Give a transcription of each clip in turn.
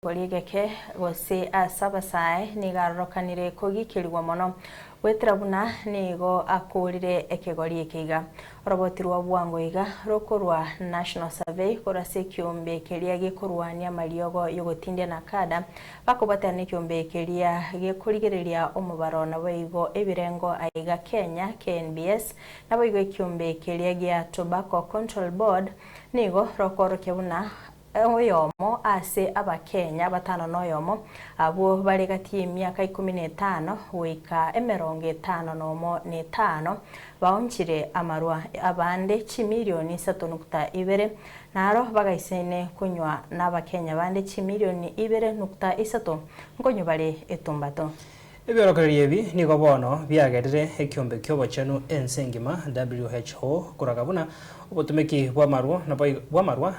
Koligeke gose asabasae nigarokanire kugikirwa mono wetera buna nigo akurire ekegori ekiga robotirwa bwangoiga rokorwa National Survey korase kiombe keria gikurwania mariogo yogotindia na kada bakobatana kiombe keria gikurigereria omubaro na boigo ebirengo aiga Kenya KNBS na boigo kiombe keria gia Tobacco Control Board nigo rokoroke buna oyomo ase abakenya batano noyomo abo bari gati emyaka 15 wika 55 baonchire amarwa abande chimilioni 3.2 naro bagaisene kunywa n'abakenya bande chimilioni 2.3 ngonyo bari etumbato Ebiorokereria ebi nigo bono biagerire ekiombe kyobochenu ensengima WHO kuragabuna obotumeki bwamarwa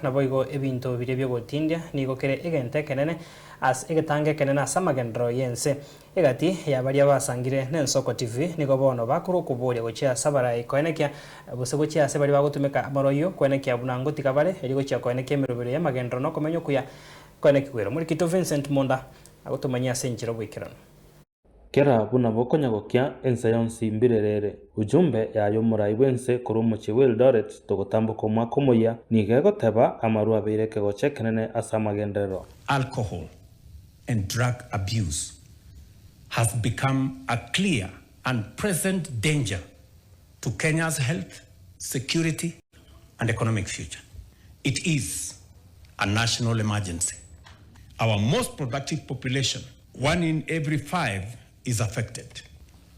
na boigo ebinto bire byogotindia nigo kere egente kenene as egetange kenene asamagendro yense egati yabaria basangire n'ensoko TV nigo bono bakuru kuburia gochia sabara ikoenekia bose gochia se bari bagotumeka amaroyo koenekia bunango tikabare erigo chia koenekia emirobere yamagendro no komenyo kuya koenekigwero muri Kito Vincent Monda agotumanyia senchiro bwikirano Kera buna bokonyagokia ensayonsi mbirerere ujumbe yayo muraibwense kurumuchi Eldoret togotambuka omwaka omuya nigegoteba amaru abeireke gochekenene asamagendero. Alcohol and drug abuse has become a clear and present danger to Kenya's health, security and economic future. It is a national emergency. Our most productive population, 1 in every 5, is affected.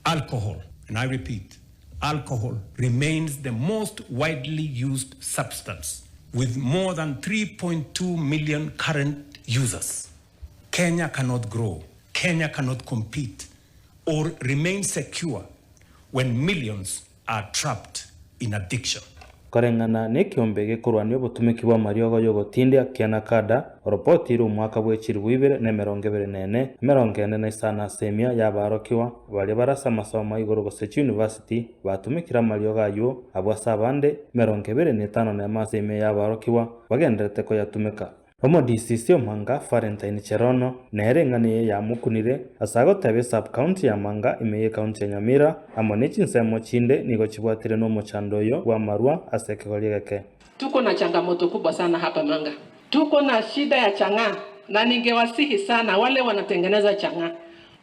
Alcohol, and I repeat, alcohol remains the most widely used substance with more than 3.2 million current users. Kenya cannot grow, Kenya cannot compete or remain secure when millions are trapped in addiction. Karengana nekiombe gekurwanio botumeki bwa mariogo yogotindia kiana kada report iru mwaka bwechiri bwibere ne 24 40 semia yabarokiwa bali barasa masomo igoro Gosechi University batumikira mariogo ayo abwasabande 25 na masemia yabarokiwa bagenderete ko yatumeka Omo DCC Manga Valentine Cherono nerengane ya mukunire asagotebe sub county ya Manga imeye county ya Nyamira amonechi nsemo chinde nigo chibwatire no mochandoyo wa marwa asekegolieke. Tuko na changamoto kubwa sana hapa Manga. Tuko na shida ya chang'aa na ningewasihi sana wale wanatengeneza chang'aa.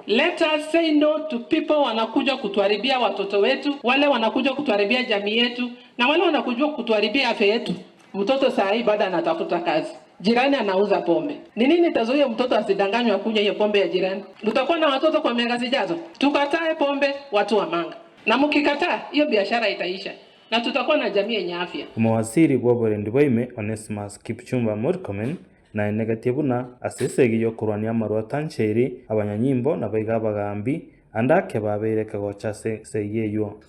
Let us say no to people wanakuja kutuharibia watoto wetu, wale wanakuja kutuharibia jamii yetu na wale wanakuja kutuharibia afya yetu. Mtoto saa hii baada anatafuta kazi. Jirani anauza pombe. Ni nini tazuia mtoto asidanganywe kunywa hiyo pombe ya jirani? Tutakuwa na watoto kwa miaka zijazo. Tukatae pombe watu wa Manga. Na mkikataa hiyo biashara itaisha. Na tutakuwa na jamii yenye afya. Mwasiri gwobore ndibaime Onesimus Kipchumba Murkomen na negative na asesegi yo kurwania marwa tancheri abanyanyimbo na baiga bagambi andake babereka gocha seyeyo.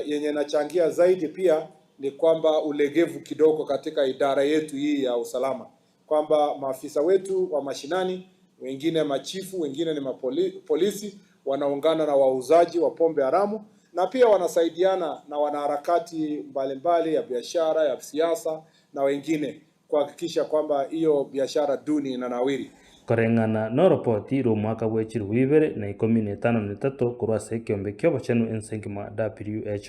Yenye nachangia zaidi pia ni kwamba ulegevu kidogo katika idara yetu hii ya usalama. Kwamba maafisa wetu wa mashinani, wengine machifu, wengine ni polisi, wanaungana na wauzaji wa pombe haramu na pia wanasaidiana na wanaharakati mbalimbali ya biashara, ya siasa na wengine kuhakikisha kwamba hiyo biashara duni inanawiri. Korengana no report ro mwaka bwechiri bwibere na 15 kurwase kiombe kyobochenu ensengima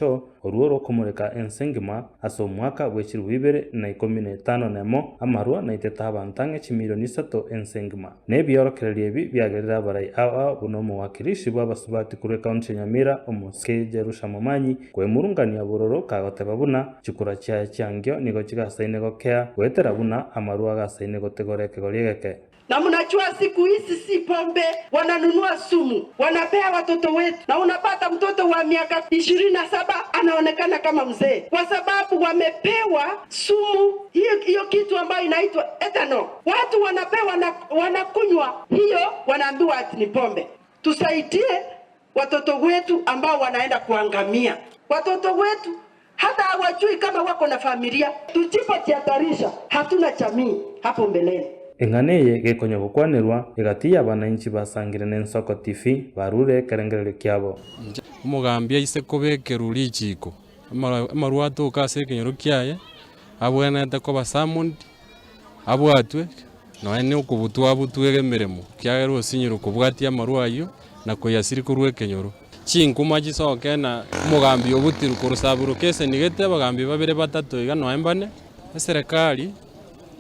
WHO oruoro kumureka ensengima aso mwaka bwechiri bwibere na 15 nemo amarwa na itetabantange chimilioni 3 ensengima ne biorokereria ebi byagerera barai awa bunomo wakirishi bwabasubati kure county Nyamira omoske Jerusha Momanyi kwemurungania bororo kagoteba buna chikura cha cyangyo nigo chigasaine gokea wetera buna amarwa gasaine gotegoreke goriegeke. Na mnajua siku hizi si pombe, wananunua sumu, wanapea watoto wetu. Na unapata mtoto wa miaka 27 anaonekana kama mzee kwa sababu wamepewa sumu hiyo kitu ambayo inaitwa ethanol. Watu wanapewa na wanakunywa hiyo, wanaambiwa ati ni pombe. Tusaidie watoto wetu ambao wanaenda kuangamia. Watoto wetu hata hawajui kama wako na familia. Tusipojiadharisha hatuna jamii hapo mbeleni. Enganeye gekonya gukwanirwa igati y'abananchi basangire n'ensoko TV barure kerengerere kyabo. Umugambia ise kubekera chiko amaru atuka ase kenyoro kyaye abwenete ko basamundi abwatwe noene okobutwa butwege emeremo kiagera osinyire okobwatia amarwa ayo na koyasiri korwa ekenyoro chinkuma chisoke na omogambi obutiru korosabura kese nigete abagambi babere batato iga noembane eserikali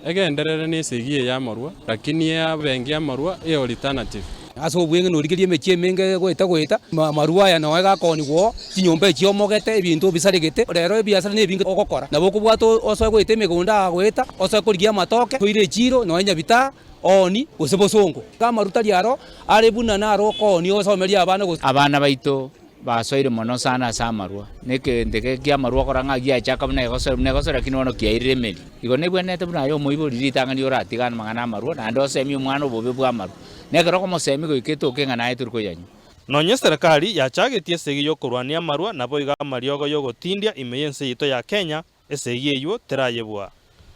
egenderere nesegi ya amarwa lakini yabengi amarwa alternative ase obwenge norigerie emechie emenge gweta marua aya noe gakonigwo chinyomba echiomogete ebinto bisaregete rero ebiasara nebinge ogokora nabo okobwata osoe goeta emegunda agweta osoe korigia amatoke toire echiro noe nyabita oni gose bosongo kamaruta riaro are buna naro okoni osomeria abana baito basoire mono sana asa amarwa nekende kia amarwa koranga giachaka buna egosora kino ono kiairire meri igo nebwenete buna yo moibori ritangani oratigana mangana amarwa na ndo semi omwana obobe bwa amarwa nekero komosemi goiketo okengana eturiko yanyu nonye serikali yachagetie esegi yokorwania amarwa nabo iga amariogo yogotindia imeye ense yito ya Kenya esegi eyo terayebwa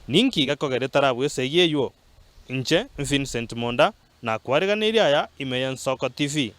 ninki gakogere tarabu esegi eyo inche Vincent Monda na kwariganiria aya imeye Nsoko TV.